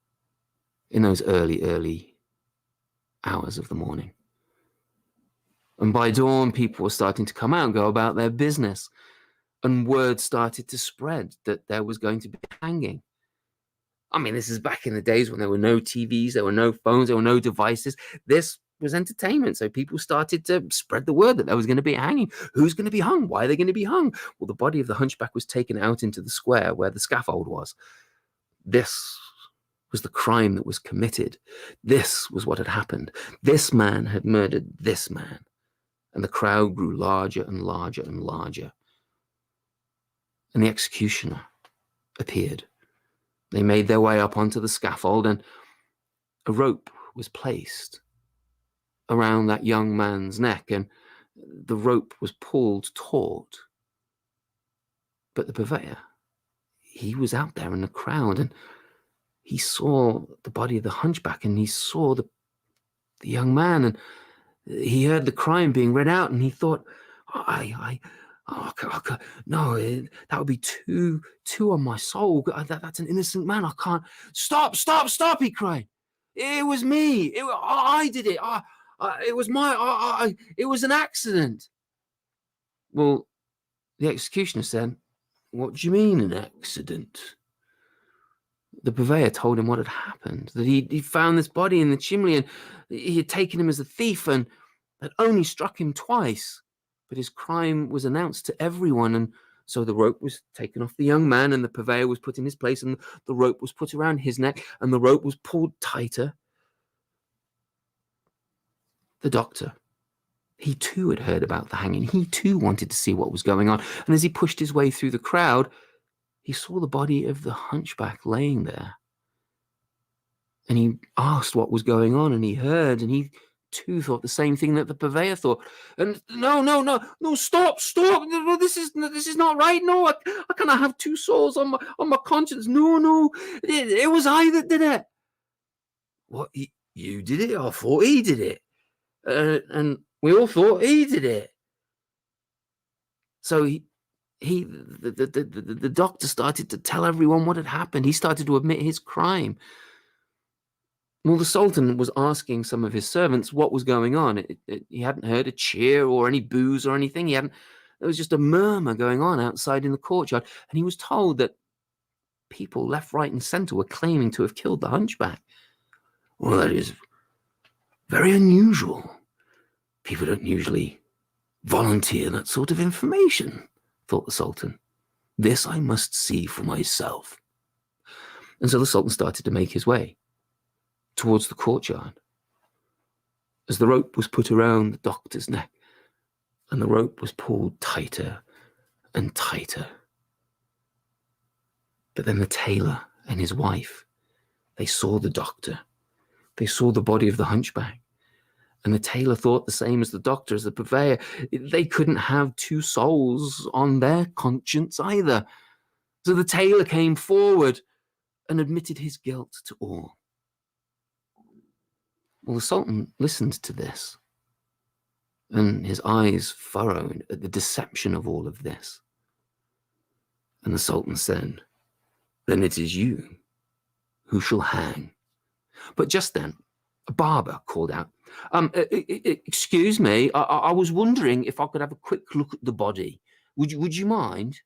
in those early hours of the morning. And by dawn, people were starting to come out and go about their business. And word started to spread that there was going to be hanging. I mean, this is back in the days when there were no TVs, there were no phones, there were no devices. This was entertainment. So people started to spread the word that there was going to be a hanging. Who's going to be hung? Why are they going to be hung? Well, the body of the Hunchback was taken out into the square where the scaffold was. This was the crime that was committed. This was what had happened. This man had murdered this man. And the crowd grew larger and larger and larger. And the executioner appeared. They made their way up onto the scaffold, and a rope was placed around that young man's neck, and the rope was pulled taut. But the purveyor, he was out there in the crowd, and he saw the body of the Hunchback, and he saw the young man, and he heard the crime being read out, and he thought, no, that would be too on my soul. That's an innocent man. I can't. Stop, he cried. It was me. I did it. It was it was an accident. Well, the executioner said, what do you mean an accident? The purveyor told him what had happened, that he found this body in the chimney, and he had taken him as a thief and had only struck him twice. But his crime was announced to everyone, and so the rope was taken off the young man, and the purveyor was put in his place, and the rope was put around his neck, and the rope was pulled tighter. The doctor, he too had heard about the hanging. He too wanted to see what was going on, and as he pushed his way through the crowd, he saw the body of the Hunchback laying there. And he asked what was going on, and he heard, and he too thought the same thing that the purveyor thought. And no, stop, no, this is not right. No, I cannot have two souls on my conscience. No, it was I that did it. What, you did it? I thought he did it. And we all thought he did it. So the doctor started to tell everyone what had happened. He started to admit his crime. Well, the Sultan was asking some of his servants what was going on. He hadn't heard a cheer or any boos or anything. There was just a murmur going on outside in the courtyard. And he was told that people left, right, and center were claiming to have killed the Hunchback. Well, that is very unusual. People don't usually volunteer that sort of information, thought the Sultan. This I must see for myself. And so the Sultan started to make his way towards the courtyard as the rope was put around the doctor's neck, and the rope was pulled tighter and tighter. But then the tailor and his wife, they saw the doctor. They saw the body of the Hunchback. And the tailor thought the same as the doctor, as the purveyor. They couldn't have two souls on their conscience either. So the tailor came forward and admitted his guilt to all. Well, the Sultan listened to this, and his eyes furrowed at the deception of all of this. And the Sultan said, then it is you who shall hang. But just then, a barber called out, excuse me, I was wondering if I could have a quick look at the body. Would you mind?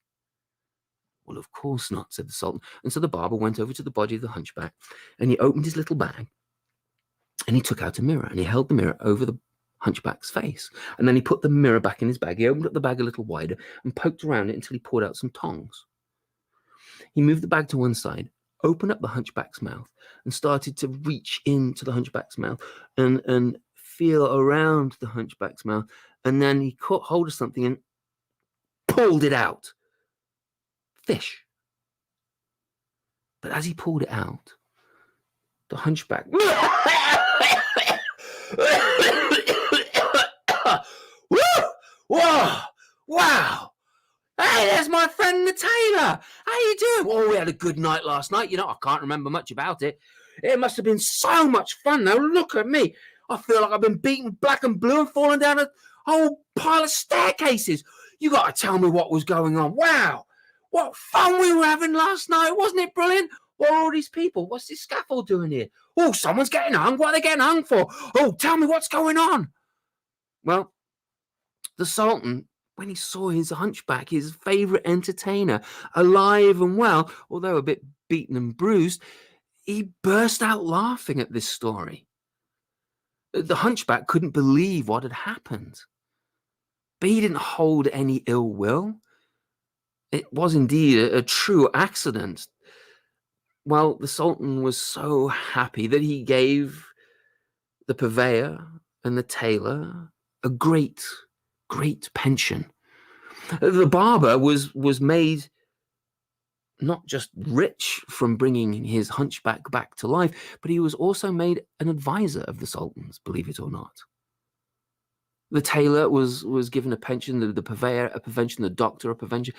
Well, of course not, said the Sultan. And so the barber went over to the body of the Hunchback, and he opened his little bag, and he took out a mirror, and he held the mirror over the Hunchback's face. And then he put the mirror back in his bag. He opened up the bag a little wider and poked around it until he poured out some tongs. He moved the bag to one side, opened up the Hunchback's mouth, and started to reach into the Hunchback's mouth and feel around the Hunchback's mouth. And then he caught hold of something and pulled it out. Fish. But as he pulled it out, the Hunchback... Whoa! Wow! Hey, there's my friend the tailor. How you doing? Oh, we had a good night last night. You know, I can't remember much about it. It must have been so much fun, though. Look at me. I feel like I've been beaten black and blue and fallen down a whole pile of staircases. You got to tell me what was going on. Wow! What fun we were having last night. Wasn't it brilliant? What are all these people? What's this scaffold doing here? Oh, someone's getting hung. What are they getting hung for? Oh, tell me what's going on. Well, the Sultan, when he saw his Hunchback, his favourite entertainer, alive and well, although a bit beaten and bruised, he burst out laughing at this story. The Hunchback couldn't believe what had happened. But he didn't hold any ill will. It was indeed a true accident. Well, the Sultan was so happy that he gave the purveyor and the tailor a great pension. The barber was made not just rich from bringing his Hunchback back to life, but he was also made an advisor of the Sultan's, believe it or not. The tailor was given a pension, the purveyor a pension, the doctor a pension.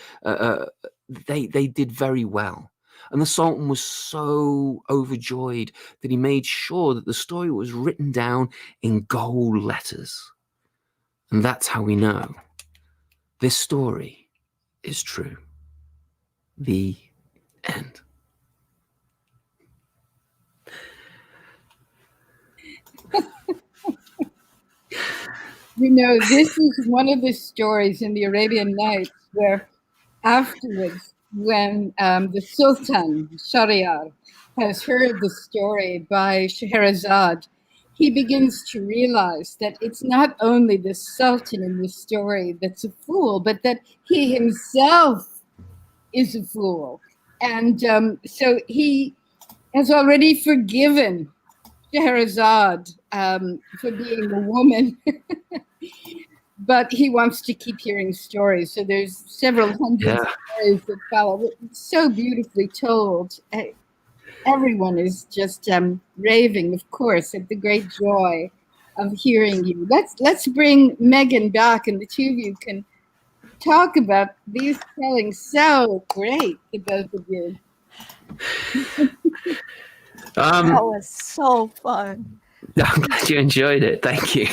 They did very well. And the Sultan was so overjoyed that he made sure that the story was written down in gold letters. And that's how we know this story is true. The end. You know, this is one of the stories in the Arabian Nights where afterwards, when the Sultan, Shahryar, has heard the story by Scheherazade, he begins to realize that it's not only the Sultan in the story that's a fool, but that he himself is a fool. And so he has already forgiven Scheherazade for being a woman, but he wants to keep hearing stories. So there's several hundred stories that follow. It's so beautifully told. Everyone is just raving, of course, at the great joy of hearing you. Let's bring Megan back, and the two of you can talk about these tellings. So great, the both of you. That was so fun. I'm glad you enjoyed it. Thank you.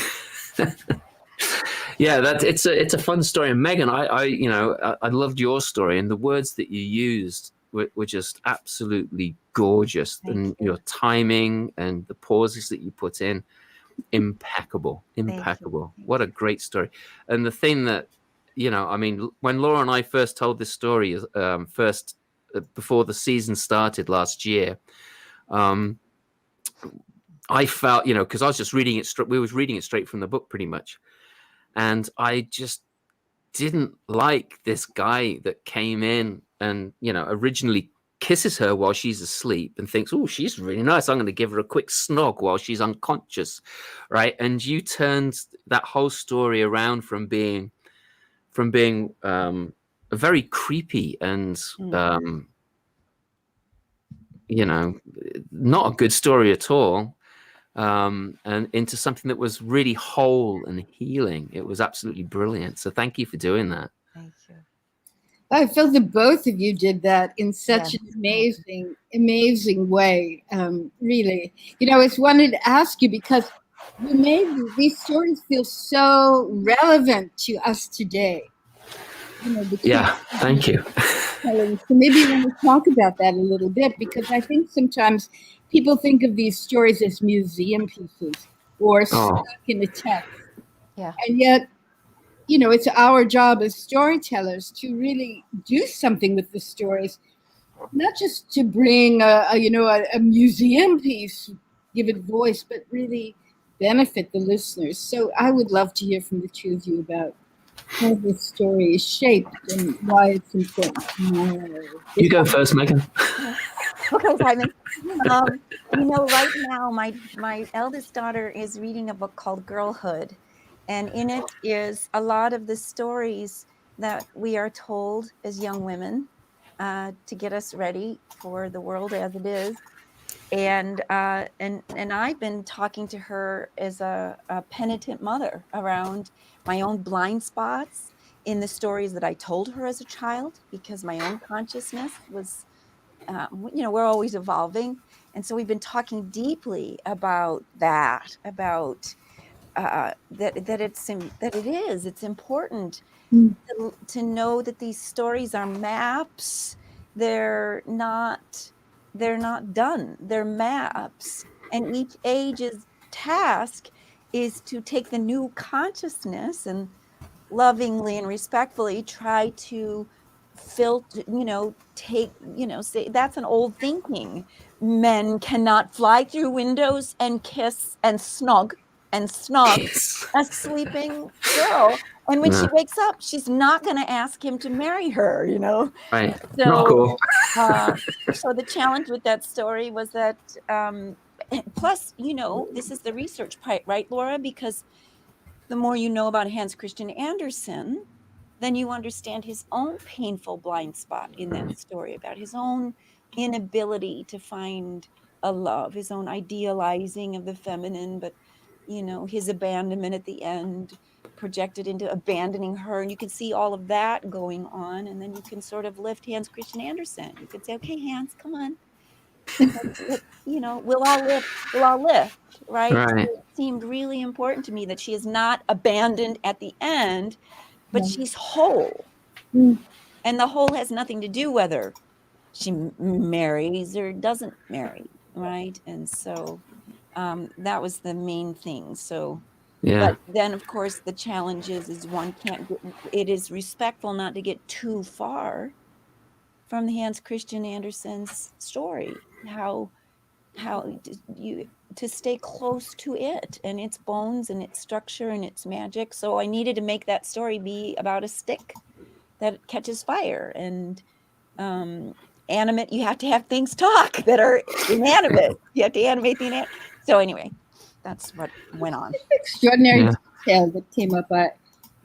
Yeah, it's a fun story. And Megan, I loved your story, and the words that you used were just absolutely gorgeous. And your timing and the pauses that you put in, impeccable. What a great story. And the thing that, when Laura and I first told this story, before the season started last year, I felt, because I was just reading it we was reading it straight from the book pretty much. And I just didn't like this guy that came in and, originally kisses her while she's asleep and thinks, oh, she's really nice. I'm going to give her a quick snog while she's unconscious. Right. And you turned that whole story around from being a very creepy and, not a good story at all. And into something that was really whole and healing. It was absolutely brilliant. So thank you for doing that. Thank you. I felt that both of you did that in such an amazing way. Really, I just wanted to ask you, because you made these stories feel so relevant to us today. Thank you. So maybe you want to talk about that a little bit, because I think sometimes people think of these stories as museum pieces or stuck in a text. Yeah. And yet, it's our job as storytellers to really do something with the stories, not just to bring a museum piece, give it voice, but really benefit the listeners. So I would love to hear from the two of you about how this story is shaped and why it's important to know. You go first, Megan. Okay, Simon. Right now, my eldest daughter is reading a book called Girlhood, and in it is a lot of the stories that we are told as young women to get us ready for the world as it is. And I've been talking to her as a penitent mother around my own blind spots in the stories that I told her as a child, because my own consciousness was, we're always evolving. And so we've been talking deeply about that, about it's important Mm. to know that these stories are maps. They're not done. They're maps, and each age's task is to take the new consciousness and lovingly and respectfully try to filter, say that's an old thinking. Men cannot fly through windows and kiss and snug Yes. a sleeping girl. And when she Yeah. wakes up, she's not going to ask him to marry her, Right. So, Not cool. So the challenge with that story was that, plus, this is the research part, right, Laura? Because the more you know about Hans Christian Andersen, then you understand his own painful blind spot in that story, about his own inability to find a love, his own idealizing of the feminine, but his abandonment at the end projected into abandoning her. And you can see all of that going on. And then you can sort of lift Hans Christian Andersen. You could say, okay, Hans, come on. We'll all lift, right? Right. So it seemed really important to me that she is not abandoned at the end, but she's whole. Mm. And the whole has nothing to do whether she marries or doesn't marry, right? And so that was the main thing. So, Yeah. but then of course the challenge is one can't it is respectful not to get too far from the Hans Christian Andersen's story. How you to stay close to it and its bones and its structure and its magic. So I needed to make that story be about a stick that catches fire, and animate. You have to have things talk that are inanimate. You have to animate the inanimate. So anyway, that's what went on. Extraordinary detail that came up,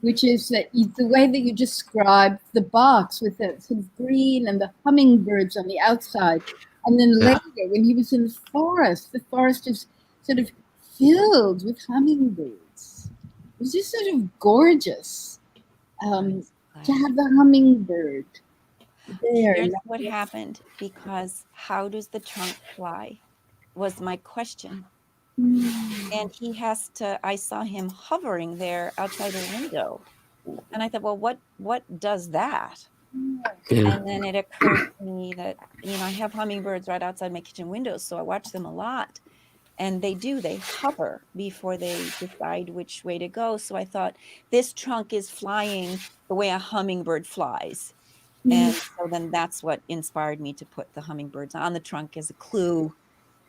which is that the way that you described the box with the sort of green and the hummingbirds on the outside. And then later, when he was in the forest is sort of filled with hummingbirds. It was just sort of gorgeous to have the hummingbird there. Here's what happened, because how does the trunk fly was my question. And he has to, I saw him hovering there outside the window. And I thought, well, what does that? Yeah. And then it occurred to me that, I have hummingbirds right outside my kitchen windows, so I watch them a lot. And they hover before they decide which way to go. So I thought, this trunk is flying the way a hummingbird flies. And so then that's what inspired me to put the hummingbirds on the trunk as a clue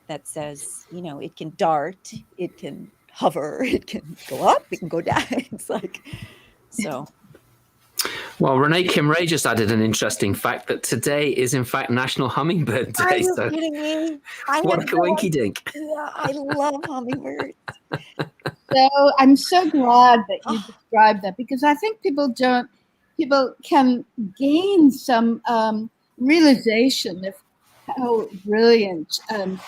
that says, it can dart, it can hover, it can go up, it can go down. It's like, so. Well, Renee Kim Ray just added an interesting fact that today is in fact National Hummingbird Day. Are you kidding me? What a coinky dink. Yeah, I love hummingbirds. So I'm so glad that you described that, because I think people can gain some realization of how brilliant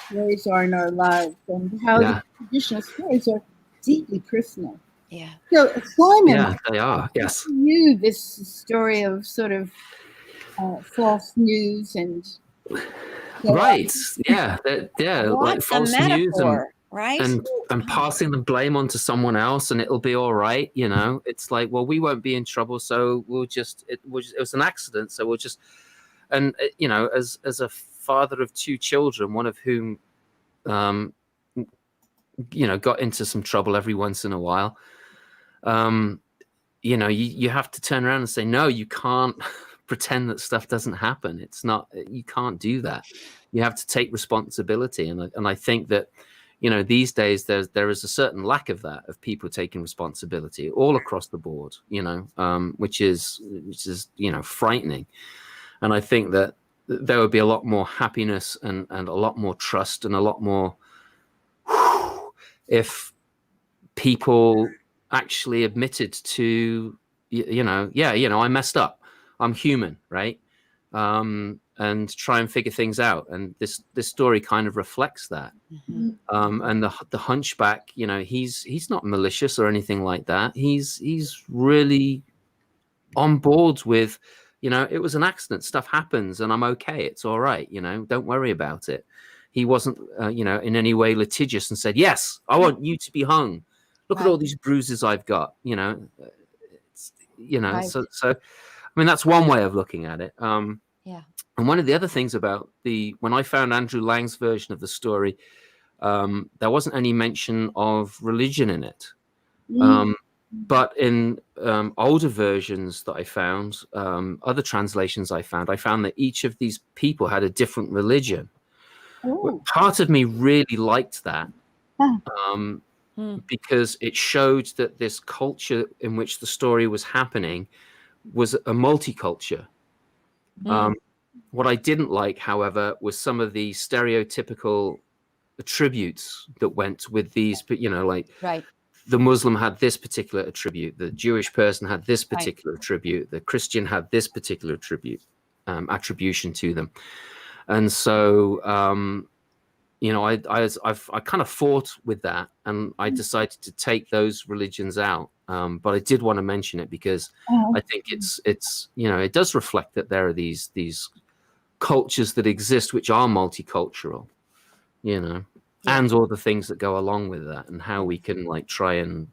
stories are in our lives, and how the traditional stories are deeply personal. Yeah. So Simon, yeah, they are. Yes. You this story of sort of false news and right. Yeah. Like false news and right? and passing the blame onto someone else, and it'll be all right. It's like, well, we won't be in trouble, so it was an accident, so we'll just. And as a father of two children, one of whom got into some trouble every once in a while, you have to turn around and say, no, you can't pretend that stuff doesn't happen. It's not, you can't do that. You have to take responsibility. And I think that, these days there is a certain lack of that, of people taking responsibility all across the board, which is frightening. And I think that there would be a lot more happiness and a lot more trust and a lot more if people actually admitted to, I messed up. I'm human, right? And try and figure things out. And this story kind of reflects that. Mm-hmm. And the Hunchback, he's not malicious or anything like that. He's really on board with, it was an accident. Stuff happens, and I'm okay. It's all right. Don't worry about it. He wasn't, in any way litigious and said, "Yes, I want you to be hung. Look at all these bruises I've got." Right. So I mean, that's one way of looking at it. Yeah. And one of the other things about when I found Andrew Lang's version of the story, there wasn't any mention of religion in it. But in older versions that I found, other translations I found that each of these people had a different religion. Part of me really liked that, because it showed that this culture in which the story was happening was a multicultural. What I didn't like, however, was some of the stereotypical attributes that went with these, Right. The Muslim had this particular attribute, the Jewish person had this particular attribute, the Christian had this particular attribute, attribution to them. And so, I kind of fought with that, and I decided to take those religions out. But I did want to mention it because I think it's it does reflect that there are these cultures that exist which are multicultural, and all the things that go along with that, and how we can try and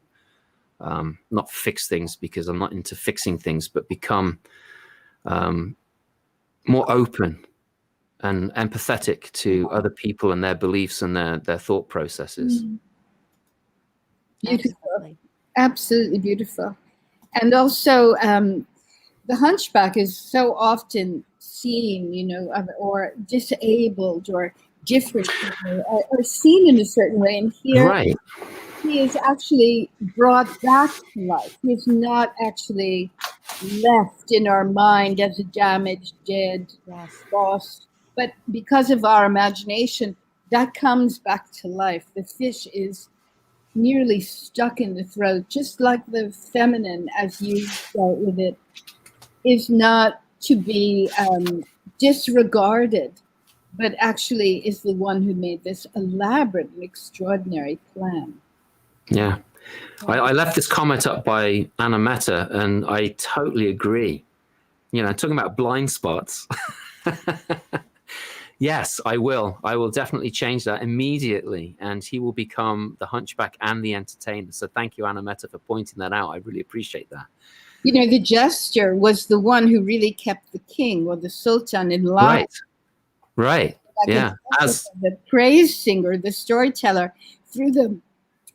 not fix things, because I'm not into fixing things, but become more open and empathetic to other people and their beliefs and their thought processes. Beautiful. Absolutely beautiful. And also, the Hunchback is so often seen, or disabled or different, or seen in a certain way. And here, he is actually brought back to life. He is not actually left in our mind as a damaged, dead, lost. But because of our imagination, that comes back to life. The fish is nearly stuck in the throat, just like the feminine, as you dealt with it, is not to be disregarded, but actually is the one who made this elaborate and extraordinary plan. Yeah. I left this comment up by Anna Mehta, and I totally agree. Talking about blind spots. Yes, I will. I will definitely change that immediately, and he will become the Hunchback and the entertainer. So thank you, Anna Mehta, for pointing that out. I really appreciate that. The jester was the one who really kept the king or the sultan in line. Right. Yeah. As the praise singer, the storyteller, through the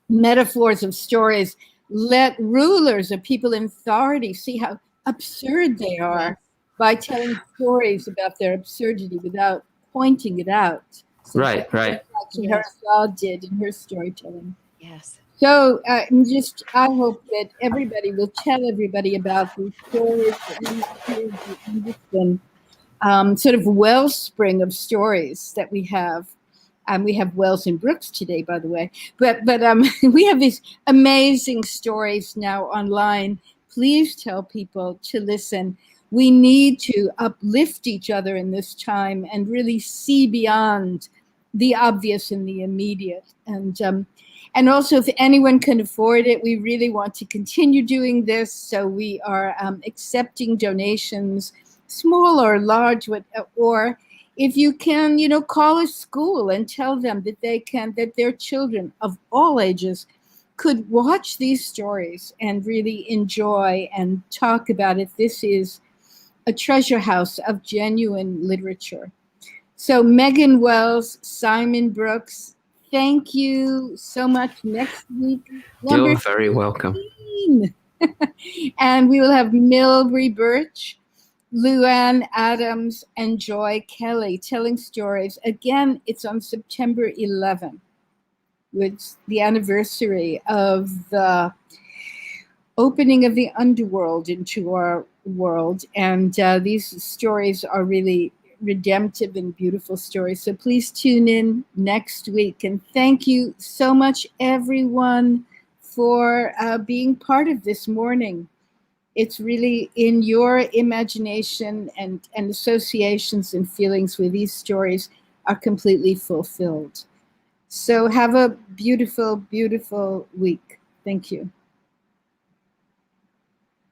metaphors of stories, let rulers or people in authority see how absurd they are by telling stories about their absurdity without pointing it out. So right. Herzog did in her storytelling. Yes. So I hope that everybody will tell everybody about these stories, sort of wellspring of stories that we have. We have Wells and Brooks today, by the way. But we have these amazing stories now online. Please tell people to listen. We need to uplift each other in this time and really see beyond the obvious and the immediate. And also, if anyone can afford it, we really want to continue doing this. So we are accepting donations, small or large, or if you can, call a school and tell them that their children of all ages could watch these stories and really enjoy and talk about it. This is a treasure house of genuine literature. So Megan Wells, Simon Brooks, thank you so much. Next week, you're very welcome. And we will have Milbury Birch, Luann Adams, and Joy Kelly telling stories. Again, it's on September 11th. It's the anniversary of the opening of the underworld into our world. And these stories are really redemptive and beautiful stories. So please tune in next week. And thank you so much, everyone, for being part of this morning. It's really in your imagination and associations and feelings where these stories are completely fulfilled. So have a beautiful, beautiful week. Thank you.